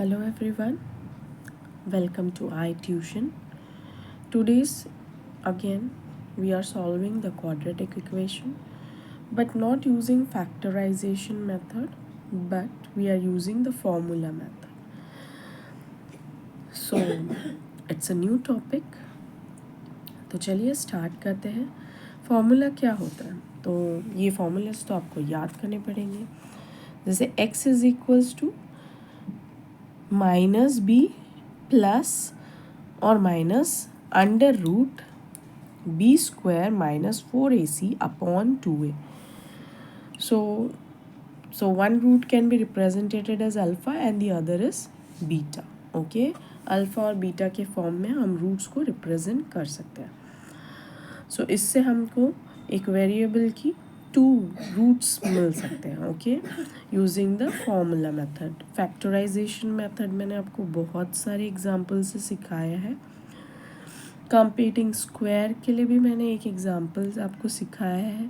Hello everyone, welcome to iTution. Today's again we are solving the quadratic equation but not using factorization method, but we are using the formula method. So it's a new topic. तो चलिए start करते हैं. Formula क्या होता है? तो ये formulas तो आपको याद करने पड़ेंगे. जैसे x is equals to minus B plus और minus under root B square minus 4ac upon 2a. So one root can be represented as alpha and the other is beta. Okay, alpha और beta के form में हम roots को represent कर सकते हैं. सो इससे हमको एक वेरिएबल की टू रूट्स मिल सकते हैं. Okay, using the formula method. Factorization method मैंने आपको बहुत सारे एग्जांपल से सिखाया है. कंप्यूटिंग स्क्वायर के लिए भी मैंने एक एग्जांपल्स आपको सिखाया है,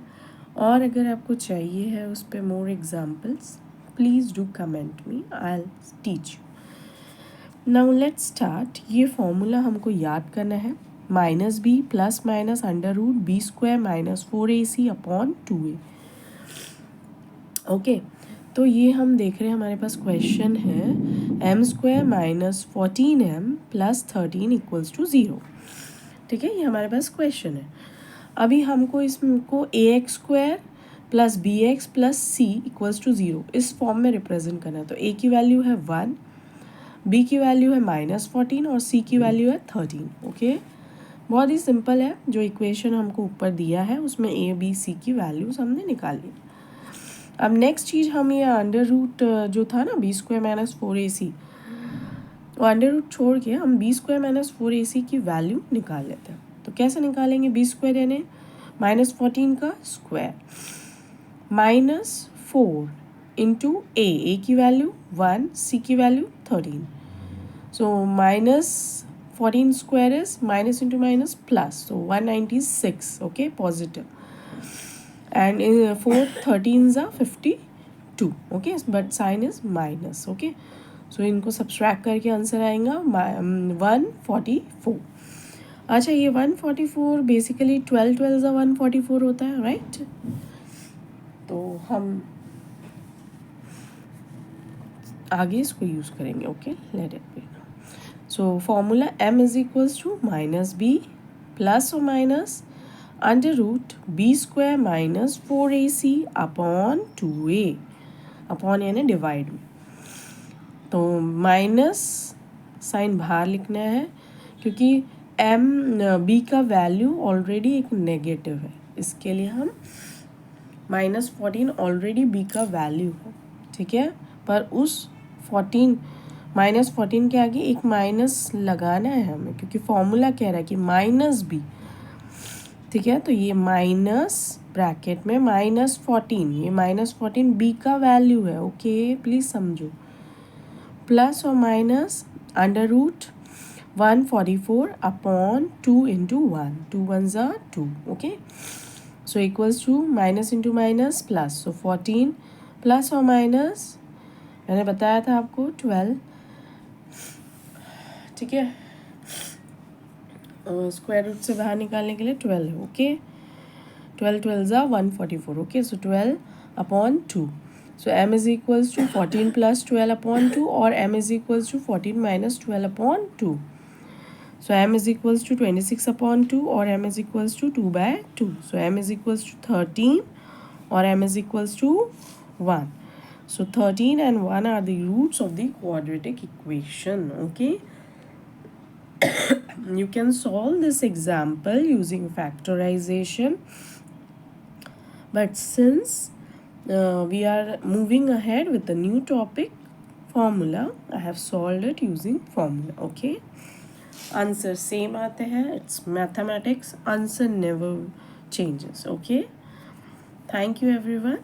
और अगर आपको चाहिए है उस पर more examples, please do comment me, I will teach you. Now let's start. ये फॉर्मूला हमको याद करना है. Minus B plus minus under root B square minus 4ac upon 2a. Okay, तो ये हम देख रहे हैं हमारे पास क्वेश्चन है M square minus 14m plus 13 equals to 0. ठीक है, ये हमारे पास क्वेश्चन है. अभी हमको इसको a x square plus b x plus c equals to 0 इस फॉर्म में रिप्रेजेंट करना है. तो ए की वैल्यू है 1, बी की वैल्यू है -14 और सी की वैल्यू है 13. ओके, बहुत ही सिंपल है. जो इक्वेशन हमको ऊपर दिया है उसमें ए बी सी की वैल्यूज हमने निकाली. अब नेक्स्ट चीज़ हम ये अंडर रूट जो था ना बी स्क्वायर माइनस 4ac, वो अंडर रूट छोड़ के हम बी स्क्वायर माइनस 4ac की वैल्यू निकाल लेते हैं. तो कैसे निकालेंगे? बी स्क्वायर यानी -14 का स्क्वायर -4 इंटू ए की वैल्यू 1, सी की value 13. So -14 square is minus into minus plus, so 196. Okay, positive. And 4 13s are 52. Okay, but sign is minus. Okay, so इनको सब्सट्रैक्ट करके आंसर आएगा 144. अच्छा, ये 144 बेसिकली 12 12 का 144 होता है, राइट? तो हम आगे इसको यूज़ करेंगे. Okay, let it be. So formula m is equals to minus b plus or minus under root b square minus 4ac upon 2a. Upon यानी डिवाइड में. तो माइनस साइन बाहर लिखना है क्योंकि m b का वैल्यू ऑलरेडी एक negative है. इसके लिए हम -14 ऑलरेडी b का वैल्यू है. ठीक है, पर उस -14 के आगे एक माइनस लगाना है हमें क्योंकि फॉर्मूला कह रहा है कि माइनस बी. ठीक है, तो ये माइनस ब्रैकेट में -14, ये -14 बी का वैल्यू है. ओके, प्लीज़ समझो. प्लस और minus under root 144 upon 2 into 1, 2 1s are 2. Okay, so equals to minus into minus plus. So 14 plus और माइनस मैंने बताया था आपको 12. ठीक है, स्क्वायर रूट से बाहर निकालने के लिए 12 है. Okay, 12 12 are 144. Okay, so 12 upon 2. So m is equals to 14 plus 12 upon 2 और m is equals to 14 minus 12 upon 2. So m is equals to 26 upon 2 और m is equals to 2/2. So m is equals to 13 और m is equals to 1. So 13 and 1 are the roots of the quadratic equation. Okay, you can solve this example using factorization, but since we are moving ahead with the new topic formula, I have solved it using formula. Okay, answer same आते हैं. It's mathematics. Answer never changes. Okay, thank you everyone.